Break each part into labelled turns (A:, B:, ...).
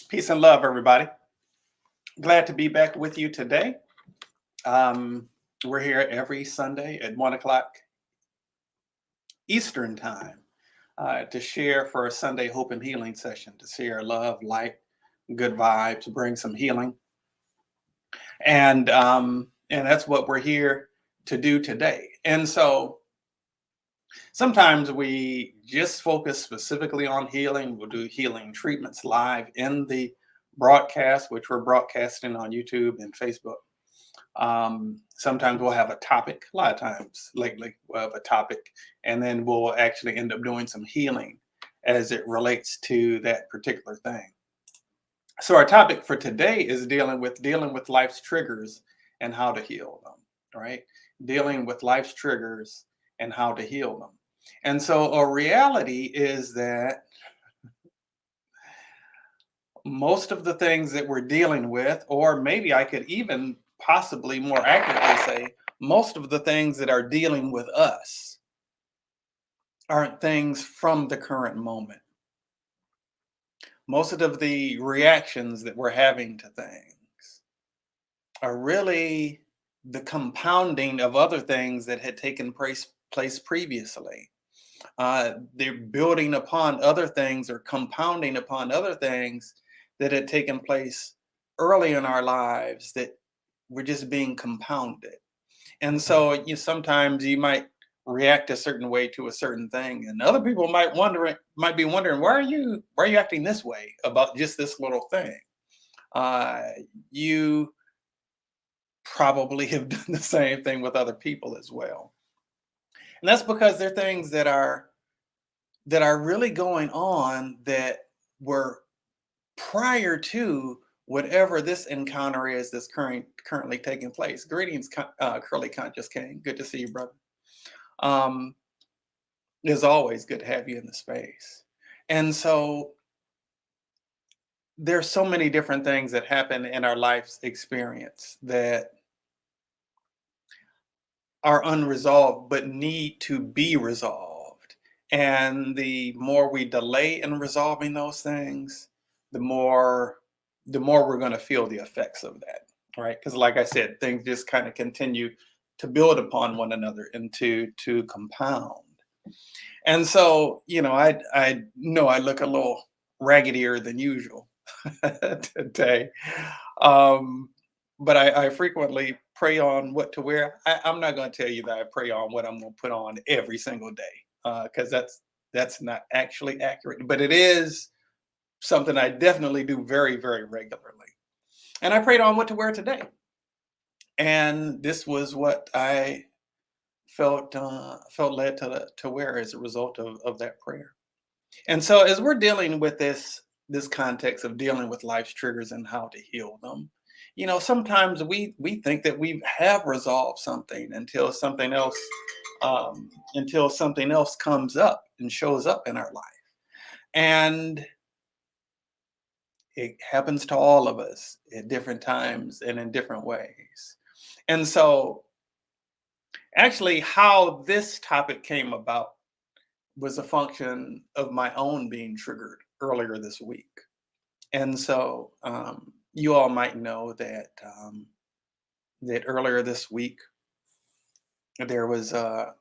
A: Peace and love, everybody. Glad to be back with you today. Um, we're here every Sunday at 1 o'clock Eastern Time to share for a Sunday Hope and Healing session, to share love, light, good vibes, bring some healing. And that's what we're here to do today. And so sometimes we just focus specifically on healing. We'll do healing treatments live in the broadcast, which we're broadcasting on YouTube and Facebook. Sometimes we'll have a topic. A lot of times lately, we'll have a topic, and then we'll actually end up doing some healing as it relates to that particular thing. So our topic for today is dealing with life's triggers and how to heal them. Right? Dealing with life's triggers and how to heal them. And so a reality is that most of the things that we're dealing with, or maybe I could even possibly more accurately say, most of the things that are dealing with us aren't things from the current moment. Most of the reactions that we're having to things are really the compounding of other things that had taken place previously. They're building upon other things or compounding upon other things that had taken place early in our lives that were just being compounded. And so sometimes you might react a certain way to a certain thing, and other people might be wondering, why are you acting this way about just this little thing? You probably have done the same thing with other people as well. And that's because they're things that are really going on that were prior to whatever this encounter is that's currently taking place. Greetings, Curly Conscious King. Good to see you, brother. Um, it's always good to have you in the space. And so there's so many different things that happen in our life's experience that are unresolved but need to be resolved. And the more we delay in resolving those things, the more we're going to feel the effects of that, right? Because like I said, things just kind of continue to build upon one another and to compound. And so, I know I look a little raggedier than usual today. Um, but I frequently pray on what to wear. I'm not going to tell you that I pray on what I'm going to put on every single day, because that's not actually accurate. But it is something I definitely do very, very regularly. And I prayed on what to wear today, and this was what I felt led to wear as a result of that prayer. And so, as we're dealing with this context of dealing with life's triggers and how to heal them, sometimes we think that we have resolved something until something else comes up and shows up in our life, and it happens to all of us at different times and in different ways. And so, actually, how this topic came about was a function of my own being triggered earlier this week. And so you all might know that earlier this week there was a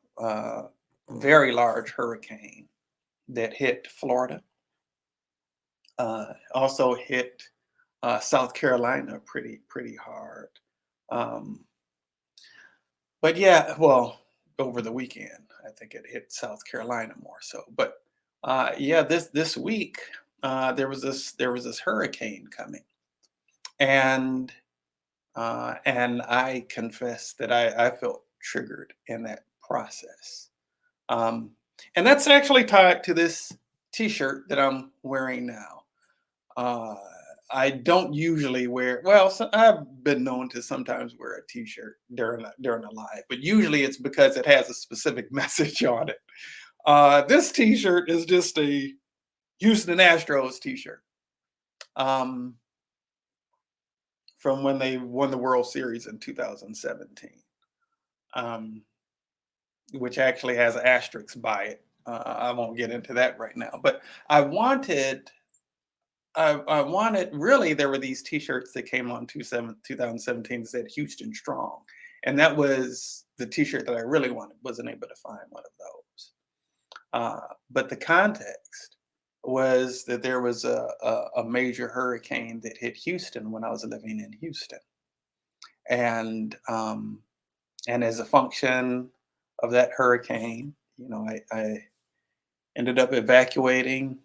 A: very large hurricane that hit Florida, also hit South Carolina pretty hard. Um, but yeah, well, over the weekend, I think it hit South Carolina more so. But yeah, this week there was this hurricane coming, and I confess that I felt triggered in that process. Um, and that's actually tied to this T-shirt that I'm wearing now. Uh, I don't usually wear. Well, I've been known to sometimes wear a T-shirt during a live, but usually it's because it has a specific message on it. This T-shirt is just a Houston Astros T-shirt um, from when they won the World Series in 2017, um, which actually has an asterisk by it. I won't get into that right now, but I wanted I wanted, really, there were these T-shirts that came on 2017 that said Houston Strong, and that was the T-shirt that I really wanted. Wasn't able to find one of those. But the context was that there was a major hurricane that hit Houston when I was living in Houston, and and as a function of that hurricane, I ended up evacuating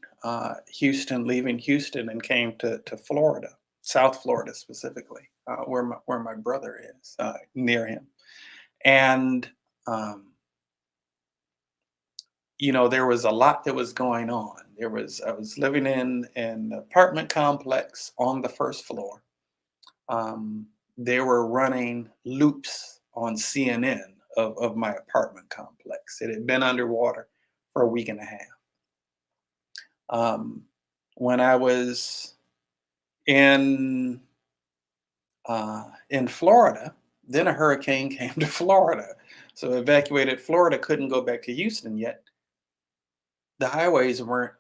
A: Houston, leaving Houston, and came to Florida, South Florida specifically, where my brother is, near him. And um, there was a lot that was going on. I was living in an apartment complex on the first floor. Um, they were running loops on CNN of my apartment complex. It had been underwater for a week and a half. Um, when I was in in Florida, then a hurricane came to Florida. So evacuated Florida, couldn't go back to Houston yet. The highways weren't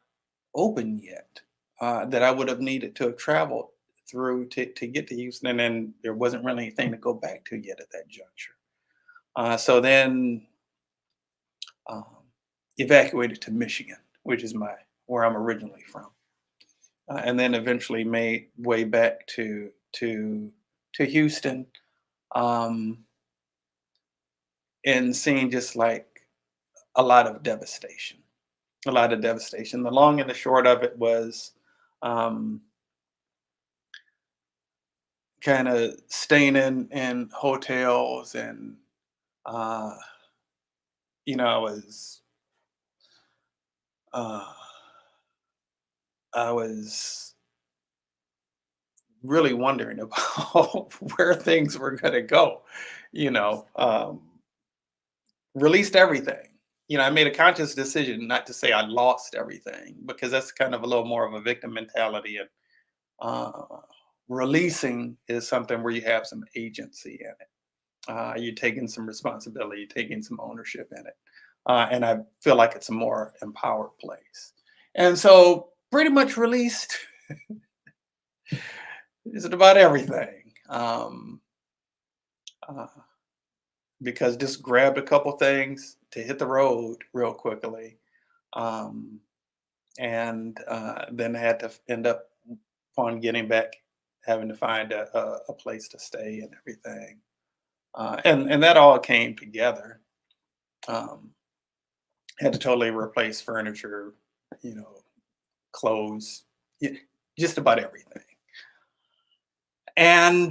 A: open yet, that I would have needed to have traveled through to get to Houston, and there wasn't really anything to go back to yet at that juncture. So then um, evacuated to Michigan, which is where I'm originally from, and then eventually made way back to Houston, um, and seeing just like a lot of devastation, a lot of devastation. The long and the short of it was um, kind of staying in hotels, and uh, I was uh, I was really wondering about where things were going to go. You know, released everything. I made a conscious decision not to say I lost everything, because that's kind of a little more of a victim mentality, and uh, releasing is something where you have some agency in it. You're taking some responsibility, taking some ownership in it. And I feel like it's a more empowered place. And so pretty much released is about everything. Uh, because just grabbed a couple things to hit the road real quickly. Um, and then had to end up, upon getting back, having to find a place to stay and everything. And that all came together. Um, Had to totally replace furniture, you know, clothes, just about everything. And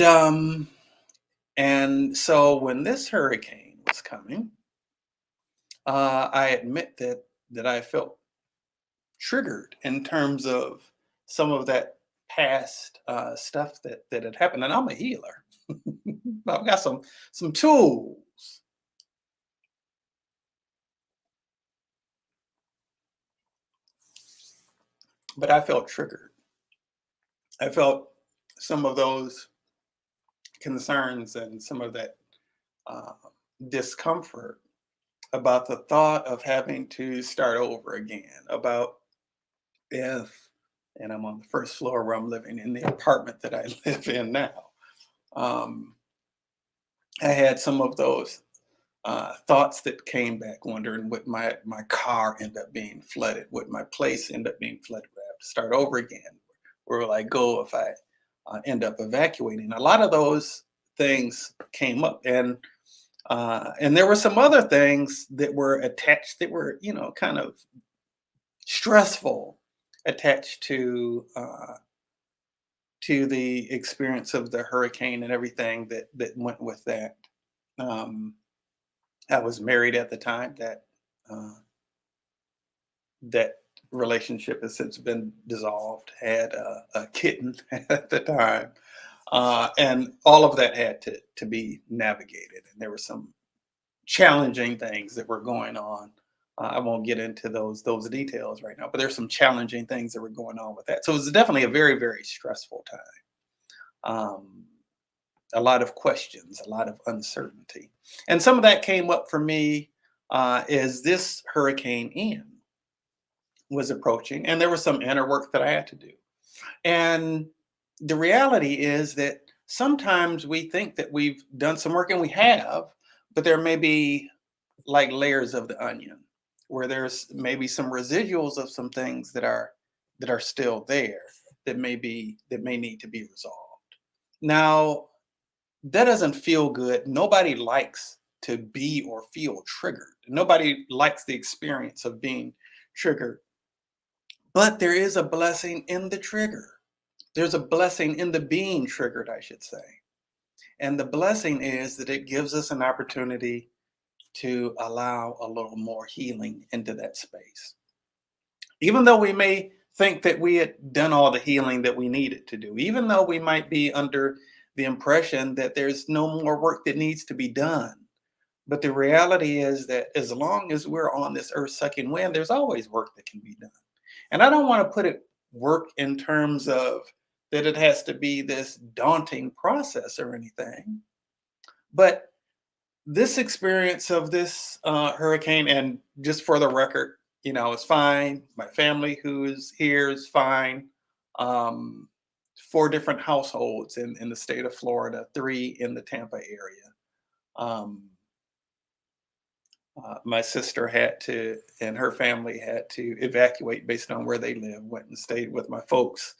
A: so when this hurricane was coming, I admit that I felt triggered in terms of some of that past stuff that had happened. And I'm a healer. I've got some tools, but I felt triggered. I felt some of those concerns and some of that uh, discomfort about the thought of having to start over again. About if, and I'm on the first floor where I'm living in the apartment that I live in now. Um, I had some of those thoughts that came back, wondering would my car end up being flooded? Would my place end up being flooded? Would I have to start over again? Where will I go if I end up evacuating? A lot of those things came up, and there were some other things that were attached that were, kind of stressful, attached to the experience of the hurricane and everything that went with that. Um, I was married at the time. Uh, that relationship has since been dissolved. Had a kitten at the time, and all of that had to be navigated. And there were some challenging things that were going on. I won't get into those details right now, but there's some challenging things that were going on with that. So it was definitely a very, very stressful time. Um, a lot of questions, a lot of uncertainty, and some of that came up for me as this Hurricane Ian was approaching, and there was some inner work that I had to do. And the reality is that sometimes we think that we've done some work, and we have, but there may be like layers of the onion where there's maybe some residuals of some things that are still there, that may need to be resolved. Now, that doesn't feel good. Nobody likes to be or feel triggered. Nobody likes the experience of being triggered. But there is a blessing in the trigger. There's a blessing in the being triggered, I should say. And the blessing is that it gives us an opportunity to allow a little more healing into that space. Even though we may think that we had done all the healing that we needed to do, even though we might be under the impression that there's no more work that needs to be done. But the reality is that as long as we're on this earth sucking wind, there's always work that can be done. And I don't want to put it work in terms of that it has to be this daunting process or anything. But this experience of this hurricane, and just for the record, it's fine. My family who's here is fine. Um, 4 different households in the state of Florida, 3 in the Tampa area. Um, my sister had to, and her family had to evacuate based on where they live. Went and stayed with my folks.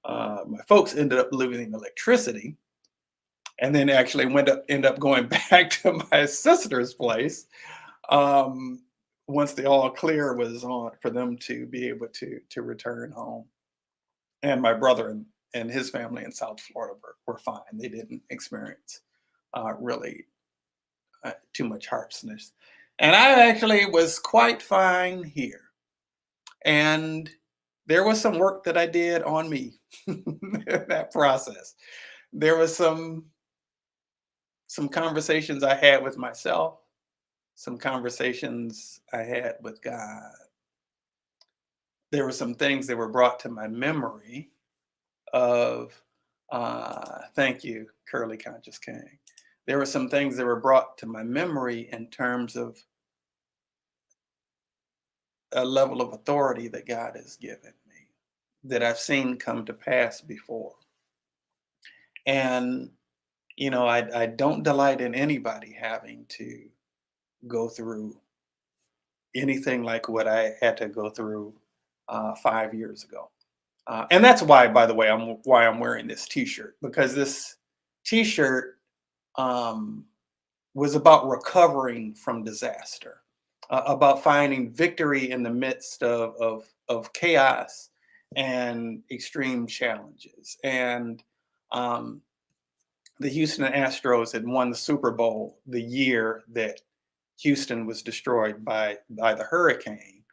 A: My folks ended up losing electricity, and then actually end up going back to my sister's place um, once the all clear was on for them to be able to return home. And my brother and his family in South Florida were fine. They didn't experience really too much harshness. And I actually was quite fine here. And there was some work that I did on me in that process. There was some conversations I had with myself, some conversations I had with God. There were some things that were brought to my memory of, thank you, Curly Conscious King. There were some things that were brought to my memory in terms of a level of authority that God has given me that I've seen come to pass before. And, I don't delight in anybody having to go through anything like what I had to go through 5 years ago. And that's why, by the way, I'm wearing this T-shirt, because this T-shirt um, was about recovering from disaster, about finding victory in the midst of chaos and extreme challenges. And um, the Houston Astros had won the Super Bowl the year that Houston was destroyed by the hurricane,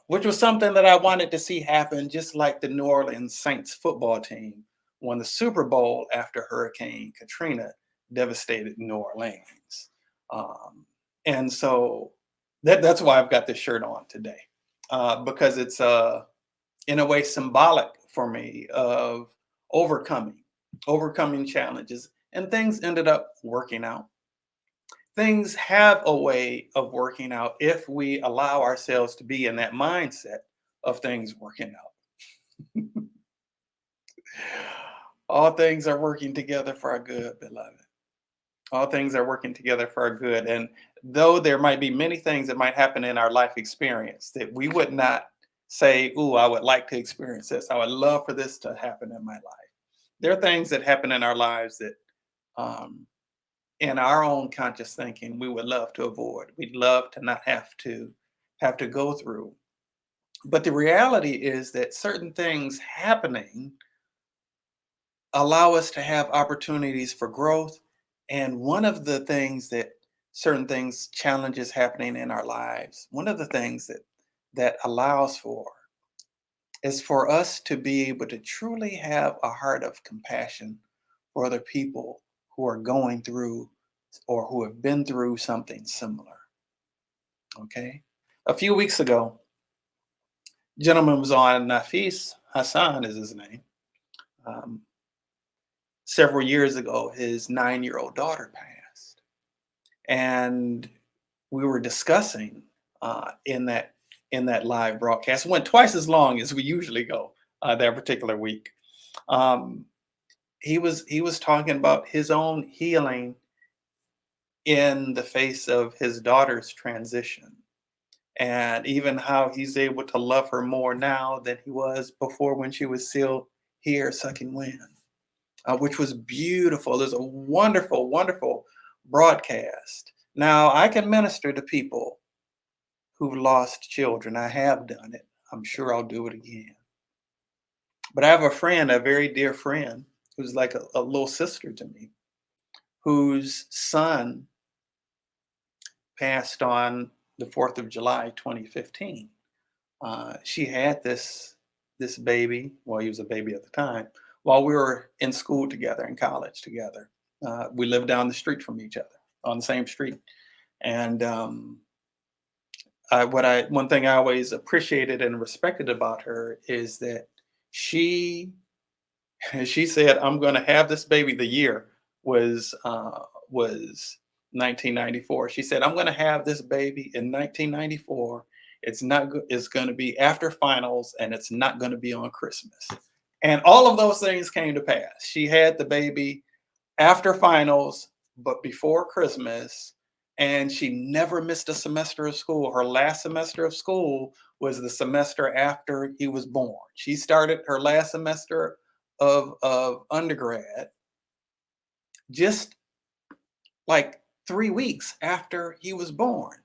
A: which was something that I wanted to see happen, just like the New Orleans Saints football team won the Super Bowl after Hurricane Katrina devastated New Orleans. Um, and so that's why I've got this shirt on today, because it's in a way symbolic for me of overcoming, overcoming challenges, and things ended up working out. Things have a way of working out if we allow ourselves to be in that mindset of things working out. All things are working together for our good, beloved. All things are working together for our good. And though there might be many things that might happen in our life experience that we would not say, "Ooh, I would like to experience this. I would love for this to happen in my life." There are things that happen in our lives that um, in our own conscious thinking we would love to avoid. We'd love to not have to go through. But the reality is that certain things happening allow us to have opportunities for growth. And one of the things that certain things, challenges happening in our lives, one of the things that allows for is for us to be able to truly have a heart of compassion for other people who are going through or who have been through something similar. Okay. A few weeks ago, a gentleman was on, Nafis Hassan is his name. Um, Several years ago, his 9-year-old daughter passed. And we were discussing in that live broadcast. It went twice as long as we usually go. that particular week. Um, he was talking about his own healing in the face of his daughter's transition, and even how he's able to love her more now than he was before when she was still here sucking wind, which was beautiful. There's a wonderful, wonderful broadcast. Now, I can minister to people who've lost children. I have done it. I'm sure I'll do it again. But I have a friend, a very dear friend, who's like a little sister to me, whose son passed on the 4th of July, 2015. She had this baby. Well, he was a baby at the time. While we were in school together, in college together, we lived down the street from each other on the same street. And one thing I always appreciated and respected about her is that she she said, "I'm going to have this baby." The year was 1994. She said, "I'm going to have this baby in 1994. It's going to be after finals, and it's not going to be on Christmas." And all of those things came to pass. She had the baby after finals, but before Christmas, and she never missed a semester of school. Her last semester of school was the semester after he was born. She started her last semester of undergrad just like 3 weeks after he was born.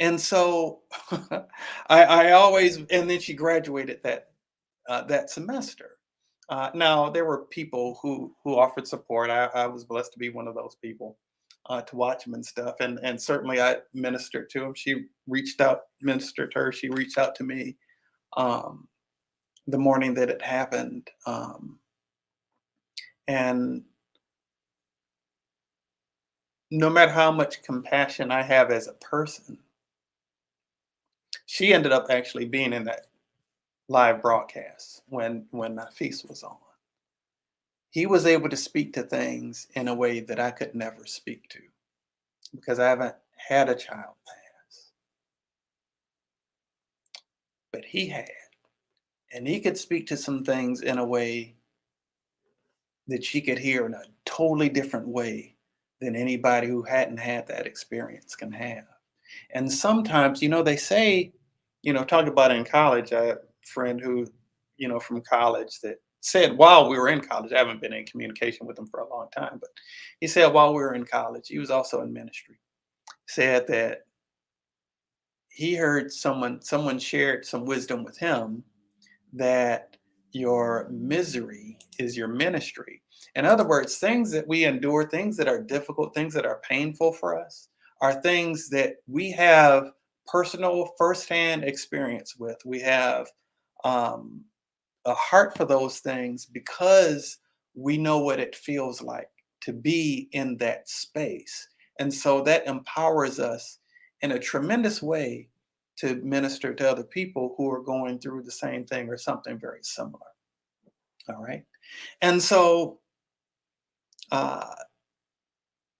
A: And so I always, and then she graduated that semester. Now there were people who offered support. I was blessed to be one of those people, to watch him and stuff. And certainly I ministered to him. She reached out, ministered to her. She reached out to me, um, the morning that it happened. And no matter how much compassion I have as a person, she ended up actually being in that live broadcast when feast was on. He was able to speak to things in a way that I could never speak to because I haven't had a child pass, but he had. And he could speak to some things in a way that she could hear in a totally different way than anybody who hadn't had that experience can have. And sometimes, they say, talk about in college, I have a friend who, from college that said while we were in college, I haven't been in communication with him for a long time, but he said while we were in college, he was also in ministry, said that he heard someone shared some wisdom with him that your misery is your ministry. In other words, things that we endure, things that are difficult, things that are painful for us, are things that we have personal firsthand experience with. We have um, a heart for those things because we know what it feels like to be in that space. And so that empowers us in a tremendous way to minister to other people who are going through the same thing or something very similar. All right. And so uh,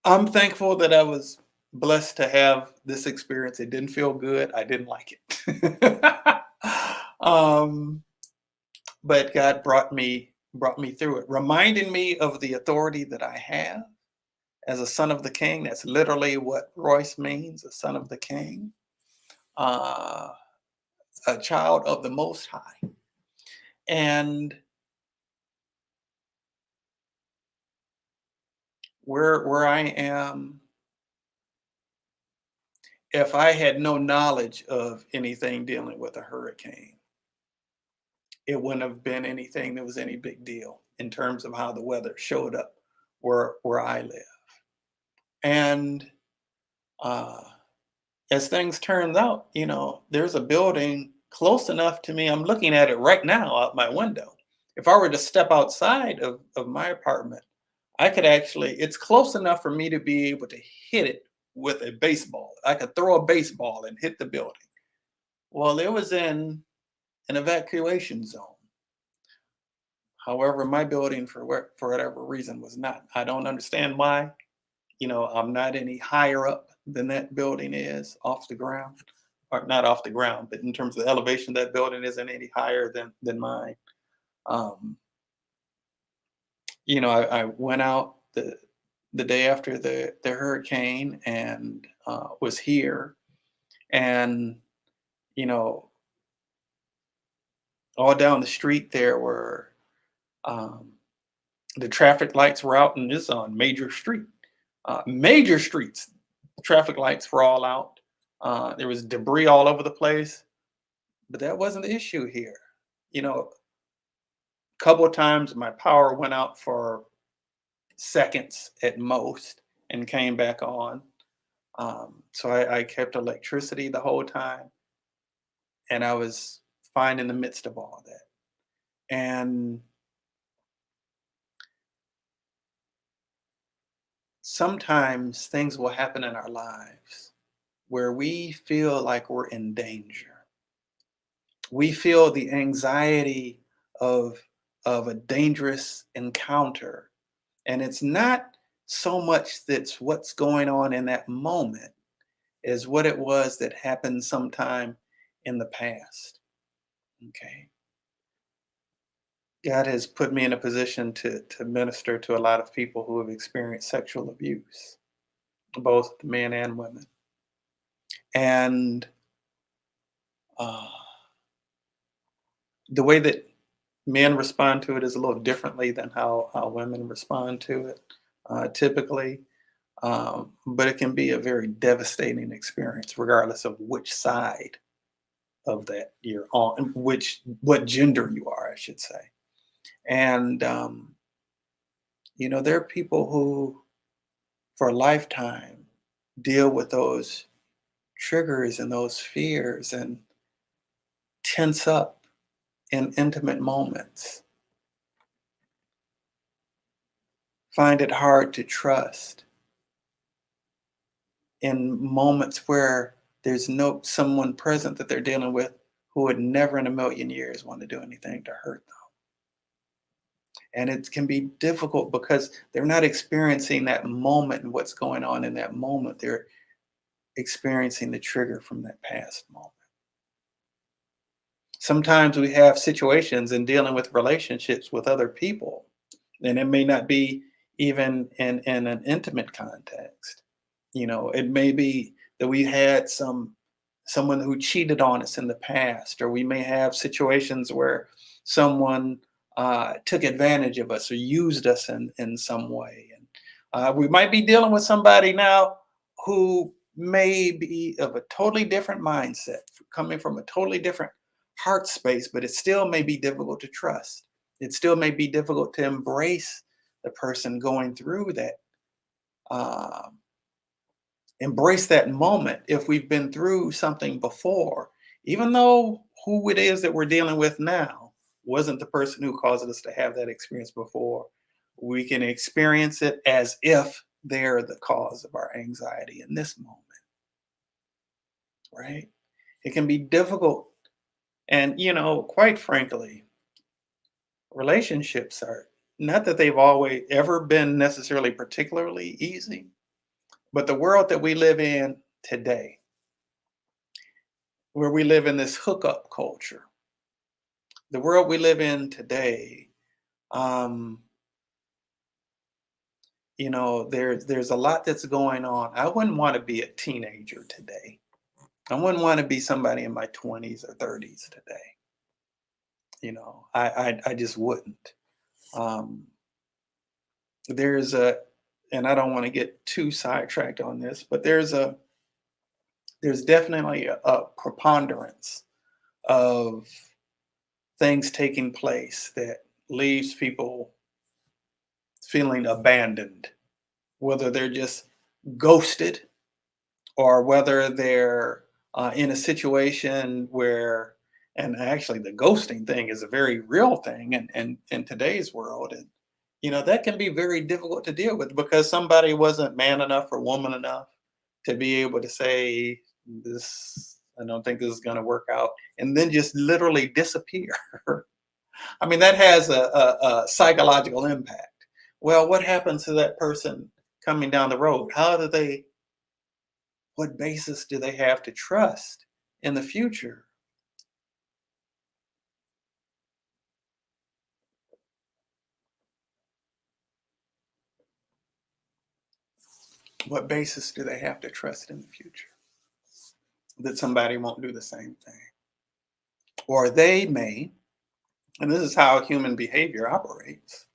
A: I'm thankful that I was blessed to have this experience. It didn't feel good. I didn't like it. um, but God brought me through it, reminding me of the authority that I have as a son of the king. That's literally what Royce means, a son of the king, uh, a child of the Most High. And where I am, if I had no knowledge of anything dealing with a hurricane, it wouldn't have been anything that was any big deal in terms of how the weather showed up where I live. And uh, as things turned out, there's a building close enough to me. I'm looking at it right now out my window. If I were to step outside of my apartment, I could actually, it's close enough for me to be able to hit it with a baseball. I could throw a baseball and hit the building. Well, it was in an evacuation zone. However, my building, for whatever reason, was not. I don't understand why. I'm not any higher up than that building is off the ground, or not off the ground, but in terms of elevation, that building isn't any higher than mine. Um, I went out the day after the hurricane and was here, and you know, all down the street there were um, the traffic lights were out, and this on major streets. Traffic lights were all out. There was debris all over the place, but that wasn't the issue here. A couple of times my power went out for seconds at most and came back on. So I kept electricity the whole time, and I was fine in the midst of all that. And sometimes things will happen in our lives where we feel like we're in danger. We feel the anxiety of of a dangerous encounter, and it's not so much that's what's going on in that moment as what it was that happened sometime in the past. Okay. God has put me in a position to minister to a lot of people who have experienced sexual abuse, both men and women. And uh, the way that men respond to it is a little differently than how women respond to it typically. But it can be a very devastating experience, regardless of which side of that you're on, what gender you are, I should say. And there are people who, for a lifetime, deal with those triggers and those fears and tense up in intimate moments, find it hard to trust in moments where there's no someone present that they're dealing with who would never in a million years want to do anything to hurt them. And it can be difficult because they're not experiencing that moment and what's going on in that moment. They're experiencing the trigger from that past moment. Sometimes we have situations in dealing with relationships with other people, and it may not be even in an intimate context. It may be that we had someone who cheated on us in the past, or we may have situations where someone took advantage of us or used us in some way. And we might be dealing with somebody now who may be of a totally different mindset, coming from a totally different heart space, but it still may be difficult to trust. It still may be difficult to embrace the person going through that. Uh, Embrace that moment if we've been through something before, even though who it is that we're dealing with now wasn't the person who caused us to have that experience before. We can experience it as if they're the cause of our anxiety in this moment, right? It can be difficult. And, quite frankly, relationships are not that they've always ever been necessarily particularly easy, but the world that we live in today, where we live in this hookup culture, the world we live in today, um, there's a lot that's going on. I wouldn't want to be a teenager today. I wouldn't want to be somebody in my 20s or 30s today. I just wouldn't. Um, there's a, and I don't want to get too sidetracked on this, but there's definitely a preponderance of things taking place that leaves people feeling abandoned, whether they're just ghosted or whether they're in a situation where, and actually the ghosting thing is a very real thing in today's world. And, that can be very difficult to deal with because somebody wasn't man enough or woman enough to be able to say, I don't think this is going to work out, and then just literally disappear. I mean, that has a psychological impact. Well, what happens to that person coming down the road? What basis do they have to trust in the future? What basis do they have to trust in the future that somebody won't do the same thing? Or they may, and this is how human behavior operates,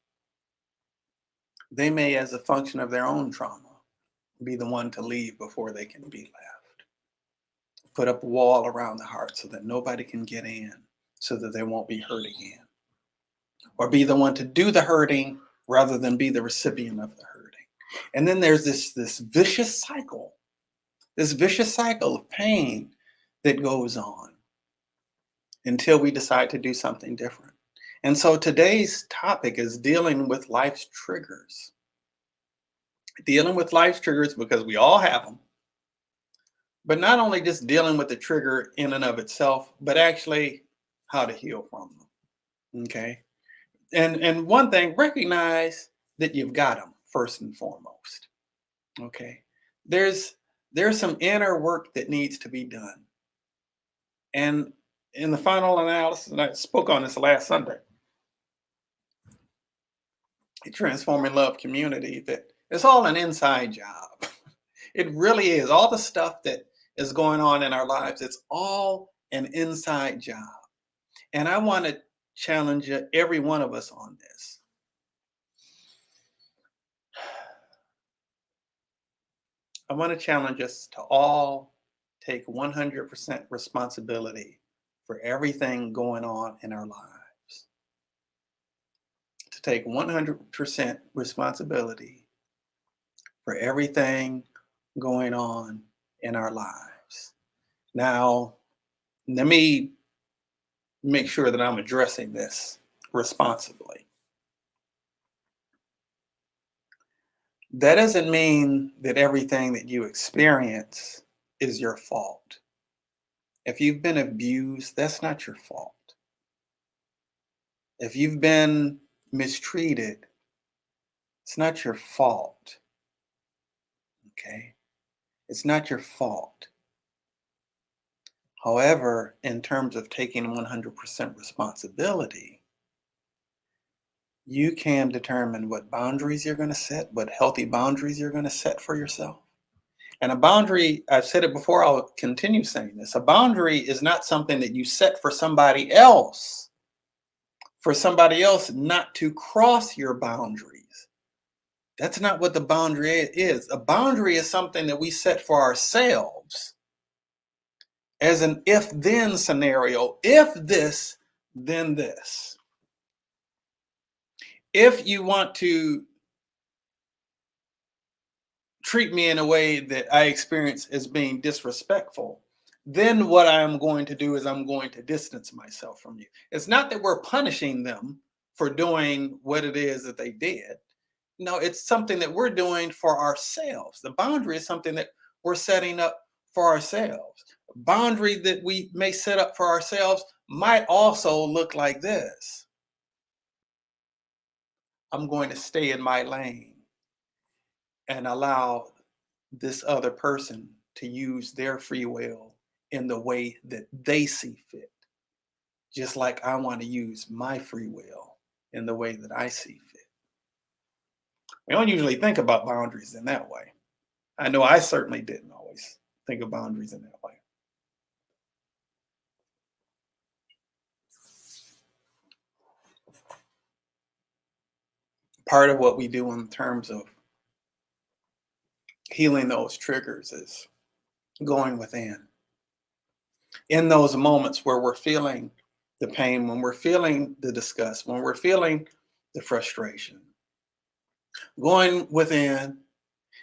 A: they may, as a function of their own trauma, be the one to leave before they can be left. Put up a wall around the heart so that nobody can get in, so that they won't be hurt again. Or be the one to do the hurting rather than be the recipient of the hurting. And then there's this vicious cycle of pain that goes on until we decide to do something different. And so today's topic is dealing with life's triggers. Dealing with life's triggers because we all have them. But not only just dealing with the trigger in and of itself, but actually how to heal from them. Okay? And one thing, recognize that you've got them first and foremost. Okay? There's some inner work that needs to be done. And in the final analysis, and I spoke on this last Sunday, Transforming Love Community, that it's all an inside job. It really is. All the stuff that is going on in our lives, it's all an inside job. And I want to challenge every one of us on this. I want to challenge us to all take 100% responsibility for everything going on in our lives. To take 100% responsibility for everything going on in our lives. Now, let me make sure that I'm addressing this responsibly. That doesn't mean that everything that you experience is your fault. If you've been abused, that's not your fault. If you've been mistreated, it's not your fault. Okay? It's not your fault. However, in terms of taking 100% responsibility, you can determine what boundaries you're going to set, what healthy boundaries you're going to set for yourself. And a boundary, I've said it before, I'll continue saying this. A boundary is not something that you set for somebody else not to cross your boundaries. That's not what the boundary is. A boundary is something that we set for ourselves as an if-then scenario. If this, then this. If you want to treat me in a way that I experience as being disrespectful, then what I'm going to do is I'm going to distance myself from you. It's not that we're punishing them for doing what it is that they did. No, it's something that we're doing for ourselves. The boundary is something that we're setting up for ourselves. A boundary that we may set up for ourselves might also look like this. I'm going to stay in my lane and allow this other person to use their free will in the way that they see fit. Just like I want to use my free will in the way that I see fit. We don't usually think about boundaries in that way. I know I certainly didn't always think of boundaries in that way. Part of what we do in terms of healing those triggers is going within. In those moments where we're feeling the pain, when we're feeling the disgust, when we're feeling the frustration, going within,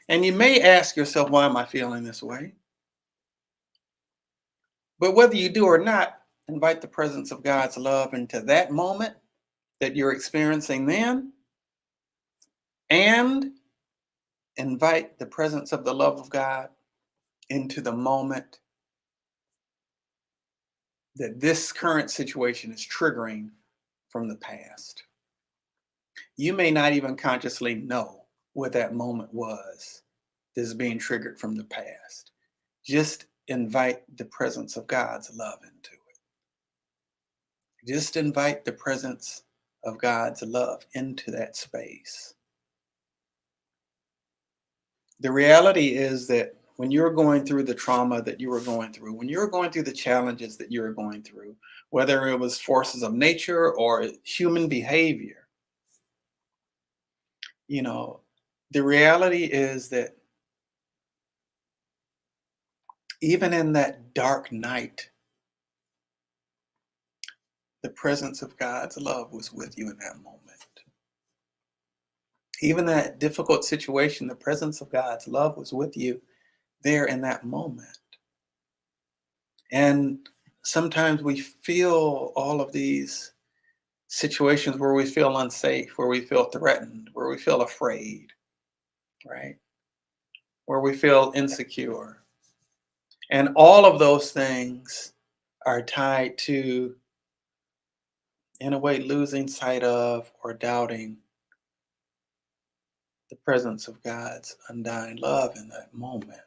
A: and you may ask yourself, why am I feeling this way? But whether you do or not, invite the presence of God's love into that moment that you're experiencing then, and invite the presence of the love of God into the moment that this current situation is triggering from the past. You may not even consciously know what that moment was that's being triggered from the past. Just invite the presence of God's love into it. Just invite the presence of God's love into that space. The reality is that when you're going through the trauma that you were going through, when you're going through the challenges that you were going through, whether it was forces of nature or human behavior, you know, the reality is that even in that dark night, the presence of God's love was with you in that moment. Even that difficult situation, the presence of God's love was with you there in that moment. And sometimes we feel all of these situations where we feel unsafe, where we feel threatened, where we feel afraid, right? Where we feel insecure. And all of those things are tied to, in a way, losing sight of or doubting the presence of God's undying love in that moment.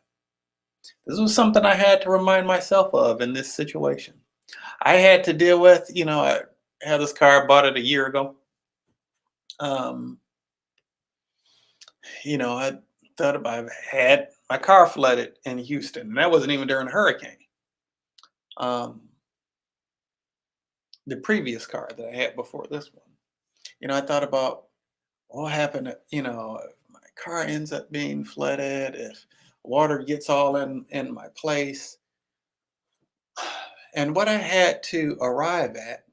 A: This was something I had to remind myself of in this situation. I had to deal with, I had this car, I bought it a year ago. Um, I thought about had my car flooded in Houston, and that wasn't even during a hurricane. Um, the previous car that I had before this one. I thought about what happened, if my car ends up being flooded, if water gets all in my place. And what I had to arrive at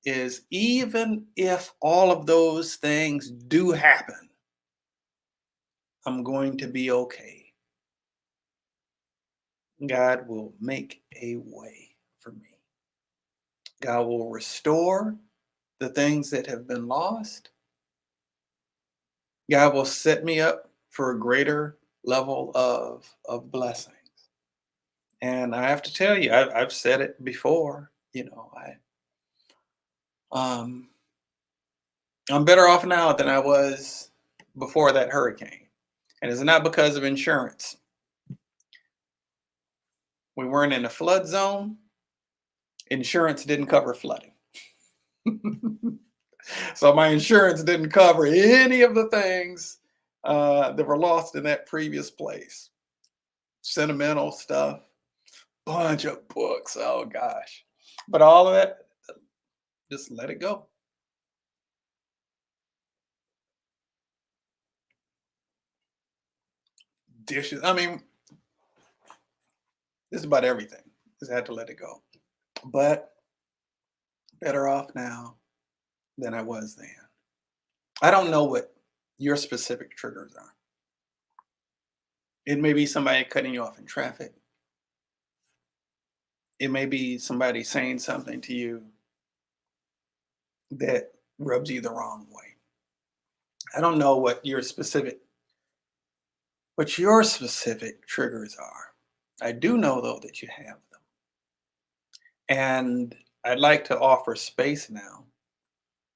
A: is even if all of those things do happen, I'm going to be okay. God will make a way for me. God will restore the things that have been lost. God will set me up for a greater level of blessings. And I have to tell you, I've said it before. Um, I'm better off now than I was before that hurricane, and it's not because of insurance. We weren't in a flood zone. Insurance didn't cover flooding. So my insurance didn't cover any of the things that were lost in that previous place. Sentimental stuff, bunch of books. Oh gosh. But all of that, just let it go. Dishes. I mean, this is about everything. Just had to let it go. But better off now than I was then. I don't know what your specific triggers are. It may be somebody cutting you off in traffic. It may be somebody saying something to you that rubs you the wrong way. I don't know what your specific triggers are. I do know though that you have them. And I'd like to offer space now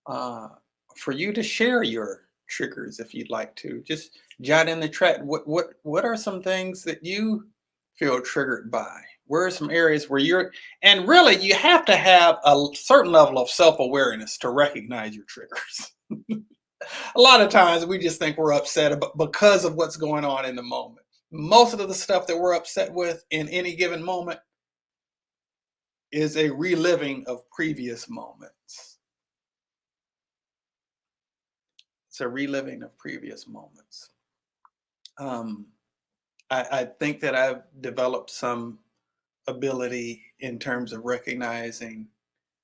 A: uh, for you to share your triggers if you'd like to. Just jot in the chat. What are some things that you feel triggered by? Where are some areas where and really you have to have a certain level of self-awareness to recognize your triggers. A lot of times we just think we're upset because of what's going on in the moment. Most of the stuff that we're upset with in any given moment is a reliving of previous moments. It's a reliving of previous moments. Um, I think that I've developed some ability in terms of recognizing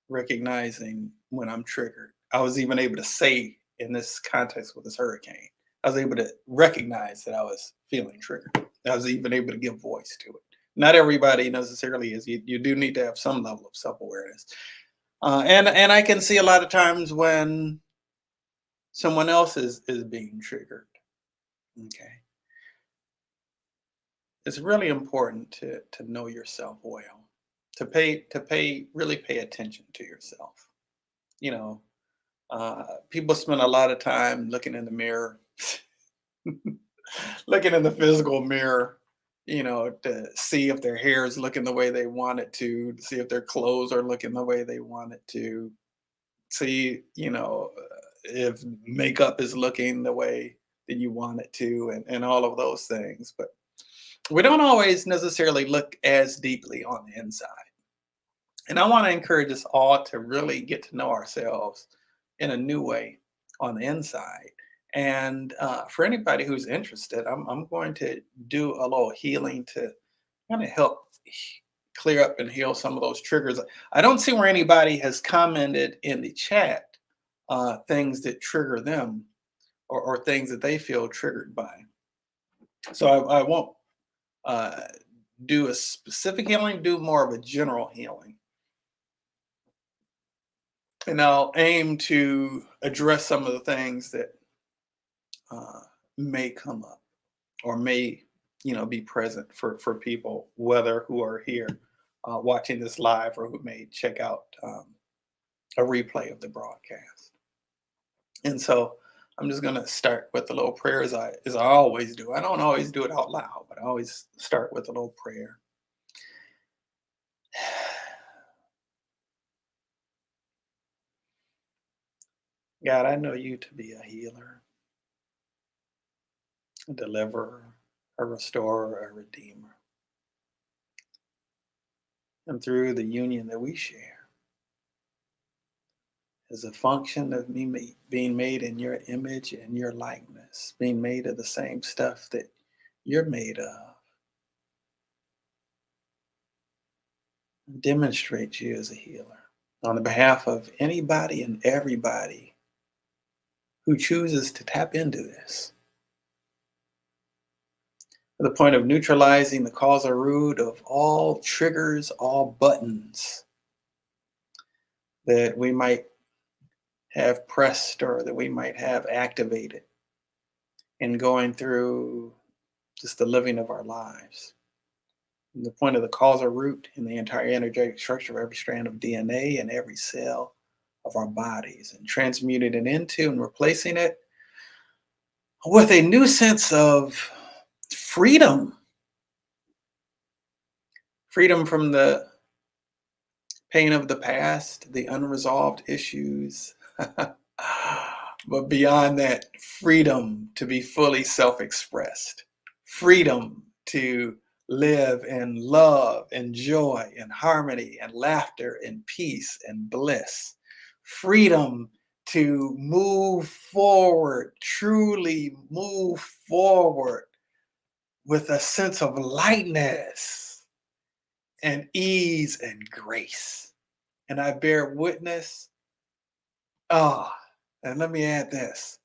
A: when I'm triggered. I was even able to say in this context with this hurricane, I was able to recognize that I was feeling triggered. I was even able to give voice to it. Not everybody necessarily is. You do need to have some level of self-awareness. And I can see a lot of times when someone else is being triggered. Okay. It's really important to know yourself well, really pay attention to yourself. You know, people spend a lot of time looking in the mirror, looking in the physical mirror, to see if their hair is looking the way they want it to see if their clothes are looking the way they want it to see, if makeup is looking the way that you want it to, and all of those things. But we don't always necessarily look as deeply on the inside. And I want to encourage us all to really get to know ourselves in a new way on the inside. And for anybody who's interested, I'm going to do a little healing to kind of help clear up and heal some of those triggers. I don't see where anybody has commented in the chat things that trigger them, or things that they feel triggered by. So I won't uh, do a specific healing, do more of a general healing. And I'll aim to address some of the things that uh, may come up, or may, be present for people, whether who are here watching this live, or who may check out a replay of the broadcast. And so I'm just going to start with a little prayer, as I always do. I don't always do it out loud, but I always start with a little prayer. God, I know you to be a healer, a deliverer, a restorer, a redeemer. And through the union that we share, as a function of me being made in your image and your likeness, being made of the same stuff that you're made of, demonstrate you as a healer on the behalf of anybody and everybody who chooses to tap into this, to the point of neutralizing the causal root of all triggers, all buttons that we might have pressed, or that we might have activated in going through just the living of our lives. And the point of the causal root in the entire energetic structure of every strand of DNA and every cell of our bodies, and transmuting it into and replacing it with a new sense of freedom. Freedom from the pain of the past, the unresolved issues. But beyond that, freedom to be fully self expressed, freedom to live in love and joy and harmony and laughter and peace and bliss, freedom to move forward, truly move forward with a sense of lightness and ease and grace. And I bear witness. And let me add this: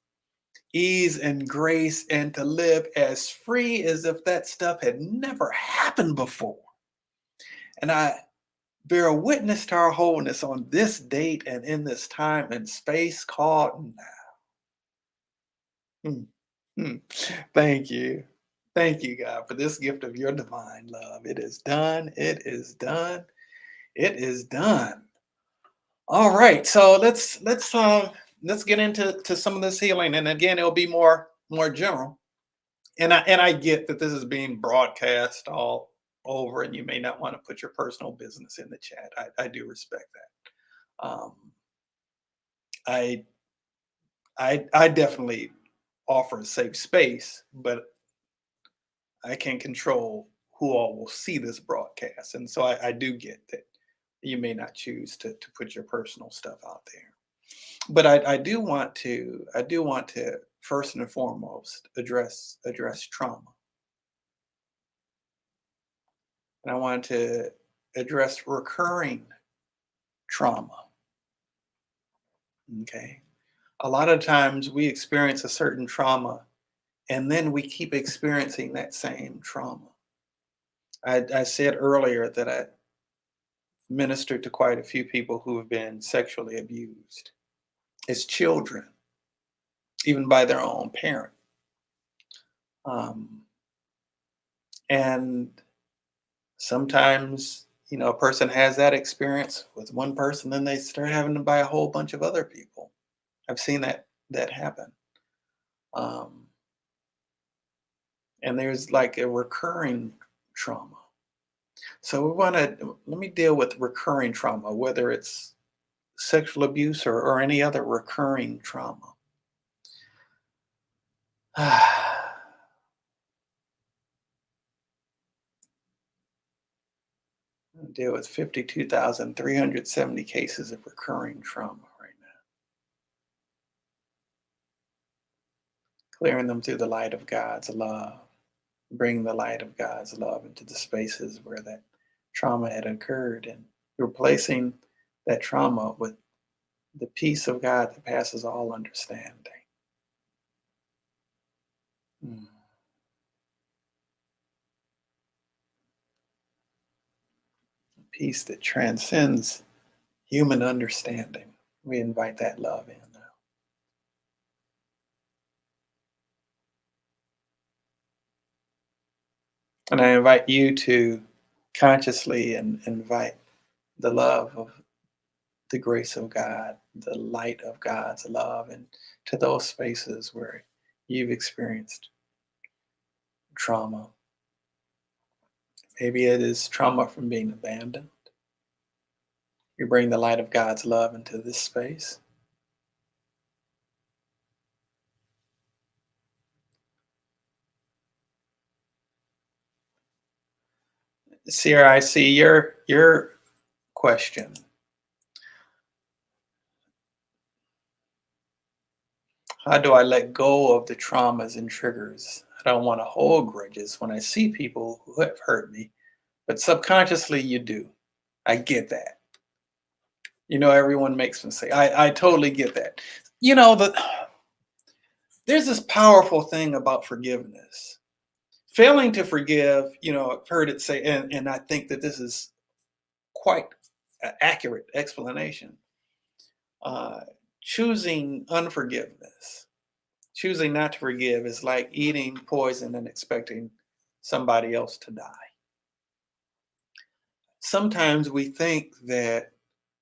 A: ease and grace, and to live as free as if that stuff had never happened before. And I bear witness to our wholeness on this date and in this time and space called now. Hmm. Hmm. Thank you. Thank you, God, for this gift of your divine love. It is done. It is done. It is done. All right, so let's get into some of this healing, and again, it'll be more general. And I get that this is being broadcast all over, and you may not want to put your personal business in the chat. I do respect that. I I definitely offer a safe space, but I can control who all will see this broadcast, and so I do get that you may not choose to put your personal stuff out there. But I do want to first and foremost address trauma, and I want to address recurring trauma. Okay, a lot of times we experience a certain trauma, and then we keep experiencing that same trauma. I said earlier that I ministered to quite a few people who have been sexually abused as children, even by their own parent. Um, and sometimes, a person has that experience with one person, then they start having it by a whole bunch of other people. I've seen that happen. Um, and there's like a recurring trauma. So let me deal with recurring trauma, whether it's sexual abuse or any other recurring trauma. Deal with 52,370 cases of recurring trauma right now. Clearing them through the light of God's love. Bring the light of God's love into the spaces where that trauma had occurred and replacing that trauma with the peace of God that passes all understanding. Mm. Peace that transcends human understanding. We invite that love in now. And I invite you to consciously invite the love of the grace of God, the light of God's love, and to those spaces where you've experienced trauma. Maybe it is trauma from being abandoned. You bring the light of God's love into this space. Sierra, I see your question. How do I let go of the traumas and triggers? I don't want to hold grudges when I see people who have hurt me, but subconsciously you do. I get that. Everyone makes mistakes. I totally get that. There's this powerful thing about forgiveness. Failing to forgive, I've heard it say, and I think that this is quite an accurate explanation. Uh, Choosing unforgiveness, choosing not to forgive is like eating poison and expecting somebody else to die. Sometimes we think that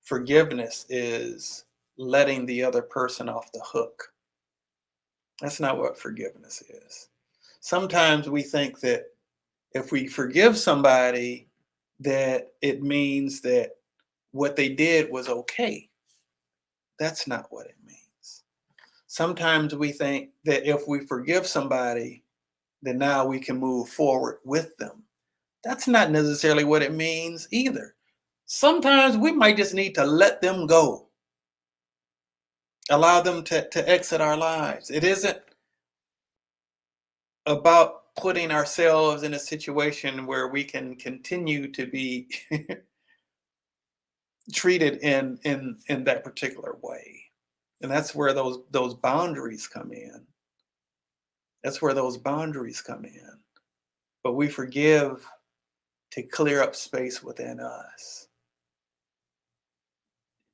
A: forgiveness is letting the other person off the hook. That's not what forgiveness is. Sometimes we think that if we forgive somebody, that it means that what they did was okay. That's not what it means. Sometimes we think that if we forgive somebody, then now we can move forward with them. That's not necessarily what it means either. Sometimes we might just need to let them go, allow them to exit our lives. It isn't about putting ourselves in a situation where we can continue to be treated in that particular way. And that's where those boundaries come in. That's where those boundaries come in. But we forgive to clear up space within us.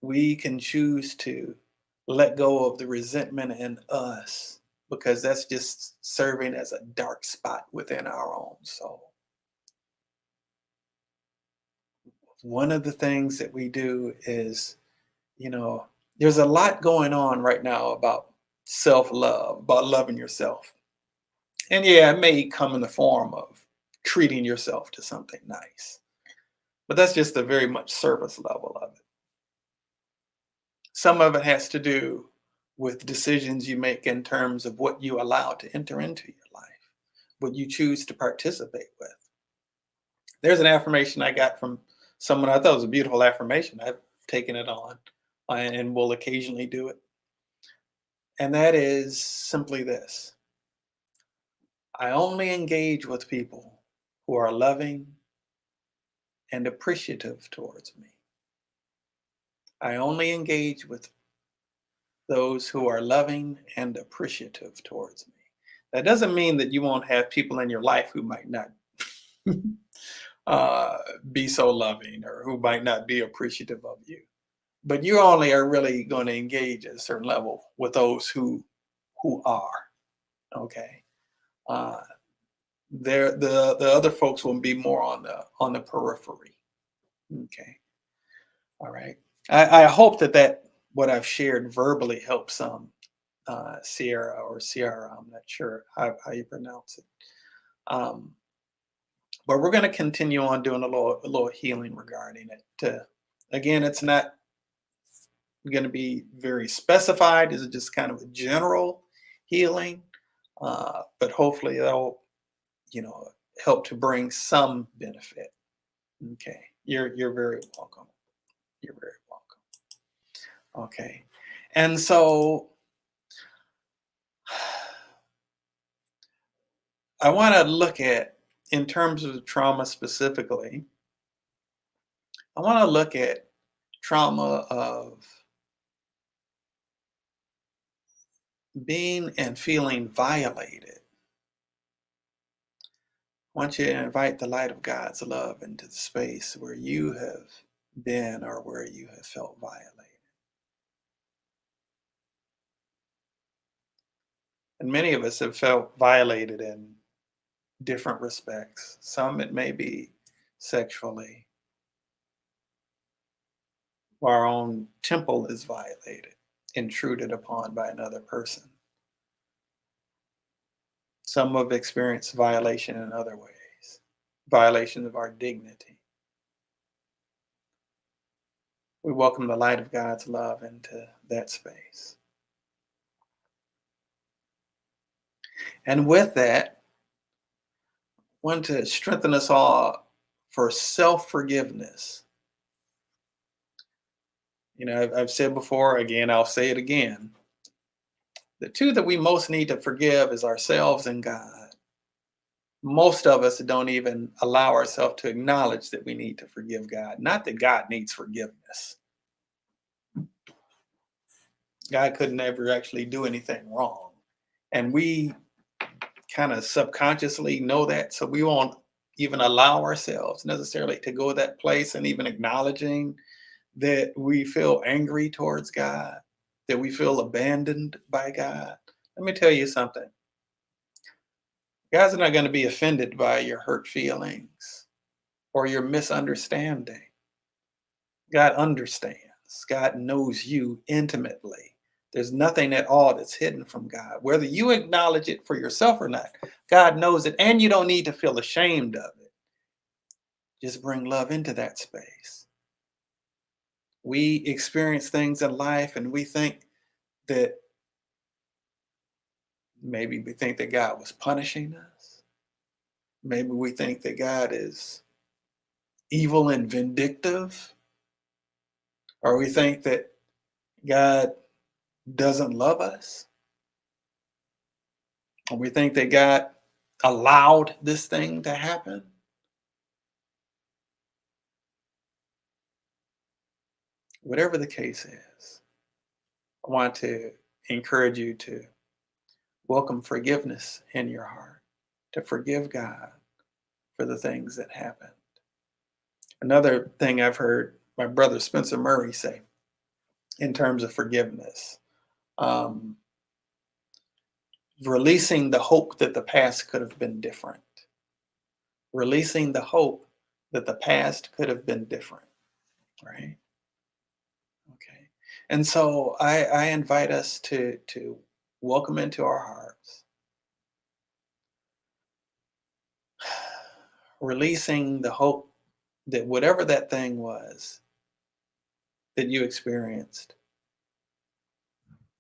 A: We can choose to let go of the resentment in us because that's just serving as a dark spot within our own soul. One of the things that we do is, there's a lot going on right now about self-love, about loving yourself. And yeah, it may come in the form of treating yourself to something nice, but that's just the very much surface level of it. Some of it has to do with decisions you make in terms of what you allow to enter into your life, what you choose to participate with. There's an affirmation I got from someone I thought was a beautiful affirmation. I've taken it on and will occasionally do it. And that is simply this: I only engage with people who are loving and appreciative towards me. I only engage with those who are loving and appreciative towards me. That doesn't mean that you won't have people in your life who might not uh, be so loving or who might not be appreciative of you. But you only are really going to engage at a certain level with those who are. Okay. Uh, the other folks will be more on the periphery. Okay. All right. I hope that what I've shared verbally helps some. Sierra or Sierra, I'm not sure how you pronounce it. Um, but we're going to continue on doing a little healing regarding it. Again, it's not going to be very specified. It's just kind of a general healing. But hopefully they'll, you know, help to bring some benefit. Okay, you're very welcome. You're very welcome. Okay, and so I want to look at, in terms of trauma specifically, I want to look at trauma of being and feeling violated. I want you to invite the light of God's love into the space where you have been or where you have felt violated. And many of us have felt violated in different respects. Some it may be sexually, where our own temple is violated, intruded upon by another person. Some have experienced violation in other ways, violation of our dignity. We welcome the light of God's love into that space. And with that, I want to strengthen us all for self-forgiveness. You know, I've said before, again, I'll say it again. The two that we most need to forgive is ourselves and God. Most of us don't even allow ourselves to acknowledge that we need to forgive God. Not that God needs forgiveness. God could never actually do anything wrong. And we kind of subconsciously know that. So we won't even allow ourselves necessarily to go that place, and even acknowledging that we feel angry towards God, that we feel abandoned by God. Let me tell you something. God's not going to be offended by your hurt feelings or your misunderstanding. God understands. God knows you intimately. There's nothing at all that's hidden from God. Whether you acknowledge it for yourself or not, God knows it, and you don't need to feel ashamed of it. Just bring love into that space. We experience things in life and we think that maybe we think that God was punishing us. Maybe we think that God is evil and vindictive, or we think that God doesn't love us, or we think that God allowed this thing to happen. Whatever the case is, I want to encourage you to welcome forgiveness in your heart, to forgive God for the things that happened. Another thing I've heard my brother Spencer Murray say in terms of forgiveness, um, releasing the hope that the past could have been different. Releasing the hope that the past could have been different, right? Okay. And so I invite us to welcome into our hearts, releasing the hope that whatever that thing was that you experienced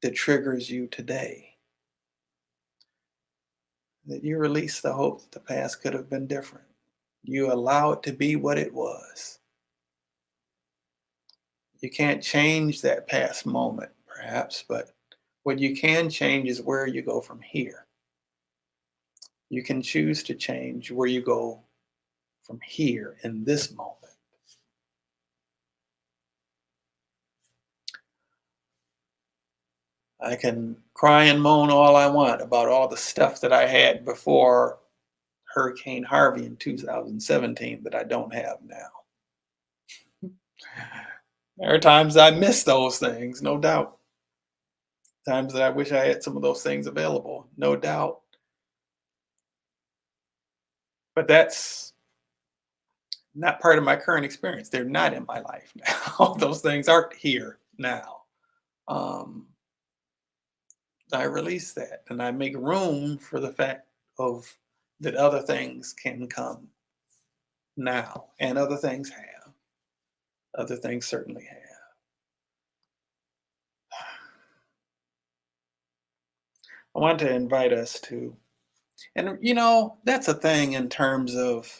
A: that triggers you today, that you release the hope that the past could have been different. You allow it to be what it was. You can't change that past moment, perhaps, but what you can change is where you go from here. You can choose to change where you go from here in this moment. I can cry and moan all I want about all the stuff that I had before Hurricane Harvey in 2017 that I don't have now. There are times I miss those things, no doubt. Times that I wish I had some of those things available, no doubt. But that's not part of my current experience. They're not in my life now. Those things aren't here now. Um, I release that and I make room for the fact of that other things can come now, and other things have. Other things certainly have. I want to invite us to, and that's a thing in terms of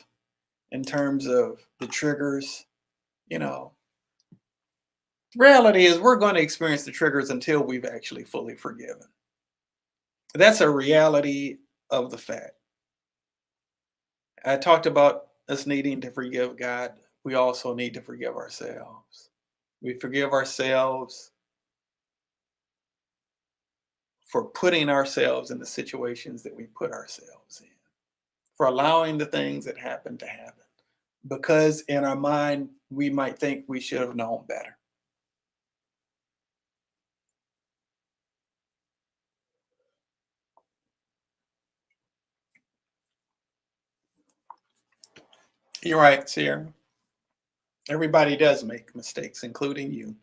A: the triggers. You know, the reality is we're going to experience the triggers until we've actually fully forgiven. That's a reality of the fact. I talked about us needing to forgive God. We also need to forgive ourselves. We forgive ourselves for putting ourselves in the situations that we put ourselves in, for allowing the things that happen to happen. Because in our mind, we might think we should have known better. You're right, Sierra. Everybody does make mistakes, including you.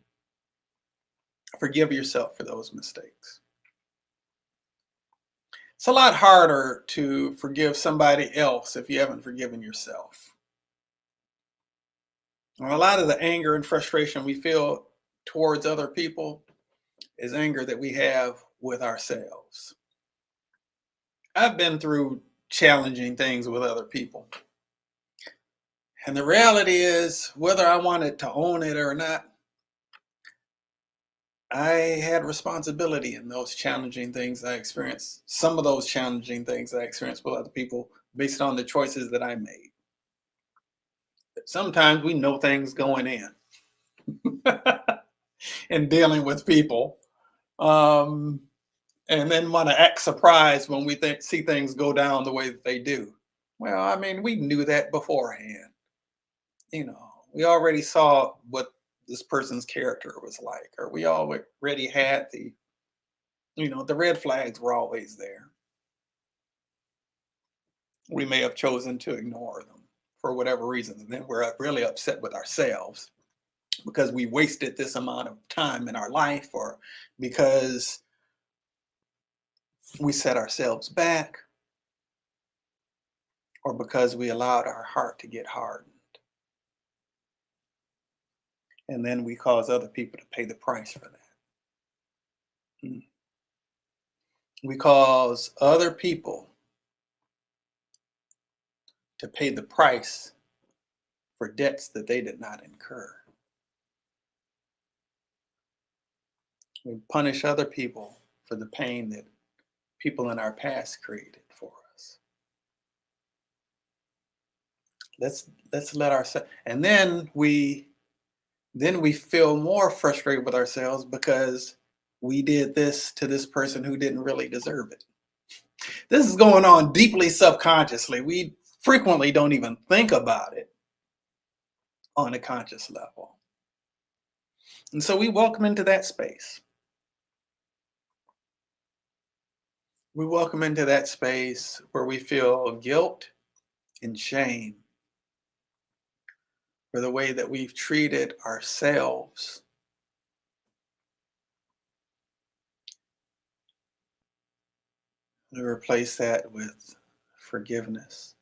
A: Forgive yourself for those mistakes. It's a lot harder to forgive somebody else if you haven't forgiven yourself. And a lot of the anger and frustration we feel towards other people is anger that we have with ourselves. I've been through challenging things with other people. And the reality is, whether I wanted to own it or not, I had responsibility in those challenging things I experienced. Some of those challenging things I experienced with other people based on the choices that I made. Sometimes we know things going in and dealing with people, um, and then want to act surprised when we see things go down the way that they do. Well, I mean, we knew that beforehand. We already saw what this person's character was like, or we already had the red flags were always there. We may have chosen to ignore them for whatever reasons, and then we're really upset with ourselves because we wasted this amount of time in our life, or because we set ourselves back, or because we allowed our heart to get hardened. And then we cause other people to pay the price for that. Mm. We cause other people to pay the price for debts that they did not incur. We punish other people for the pain that people in our past created for us. Let's let ourselves, and then we feel more frustrated with ourselves because we did this to this person who didn't really deserve it. This is going on deeply subconsciously. We frequently don't even think about it on a conscious level. And so we welcome into that space. We welcome into that space where we feel guilt and shame for the way that we've treated ourselves. We replace that with forgiveness,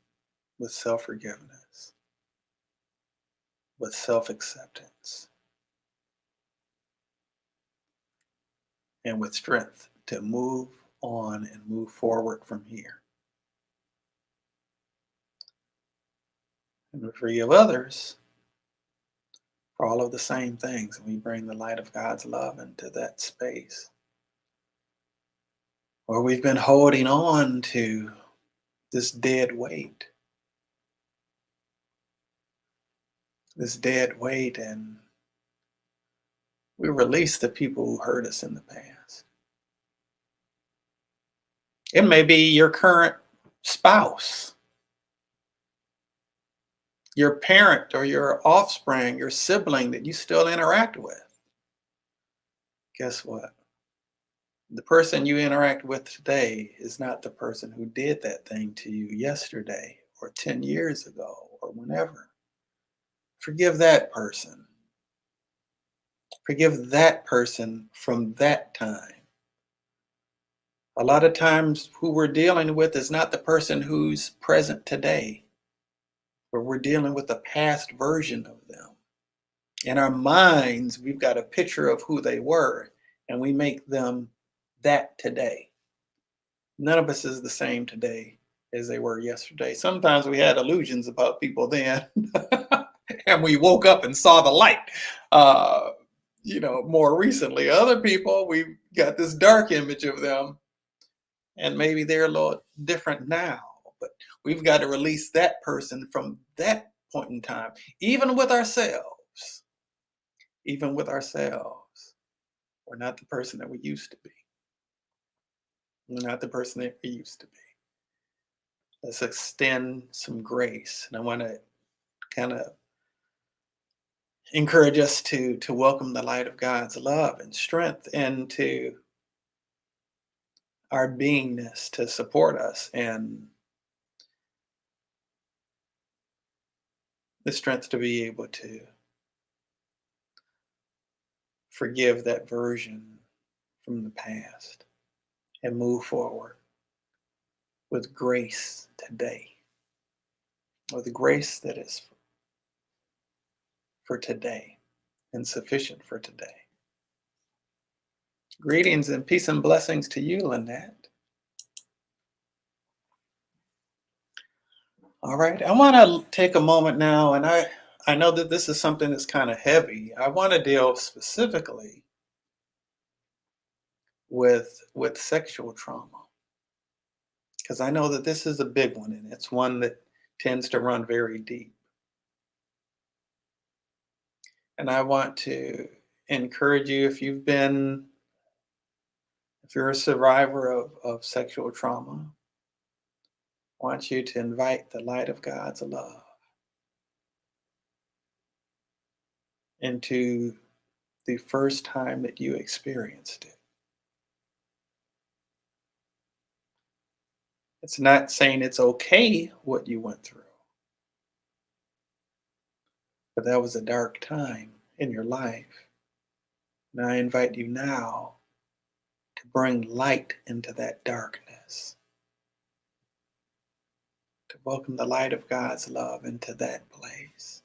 A: with self forgiveness, with self acceptance, and with strength to move on and move forward from here. And we forgive others for all of the same things. And we bring the light of God's love into that space where we've been holding on to this dead weight. This dead weight, and we release the people who hurt us in the past. It may be your current spouse, your parent, or your offspring, your sibling that you still interact with. Guess what? The person you interact with today is not the person who did that thing to you yesterday or 10 years ago or whenever. Forgive that person. Forgive that person from that time. A lot of times, who we're dealing with is not the person who's present today, but we're dealing with a past version of them. In our minds, we've got a picture of who they were, and we make them that today. None of us is the same today as they were yesterday. Sometimes we had illusions about people then, and we woke up and saw the light. Uh, more recently, other people, we got this dark image of them, and maybe they're a little different now. But we've got to release that person from that point in time, even with ourselves. Even with ourselves, we're not the person that we used to be. We're not the person that we used to be. Let's extend some grace. And I want to kind of encourage us to welcome the light of God's love and strength into our beingness to support us, and the strength to be able to forgive that version from the past and move forward with grace today, with grace that is for today and sufficient for today. Greetings and peace and blessings to you, Lynette. All right, I want to take a moment now, and I know that this is something that's kind of heavy. I want to deal specifically with sexual trauma, because I know that this is a big one, and it's one that tends to run very deep. And I want to encourage you, if you're a survivor of sexual trauma, I want you to invite the light of God's love into the first time that you experienced it. It's not saying it's okay what you went through, but that was a dark time in your life. And I invite you now to bring light into that darkness, to welcome the light of God's love into that place.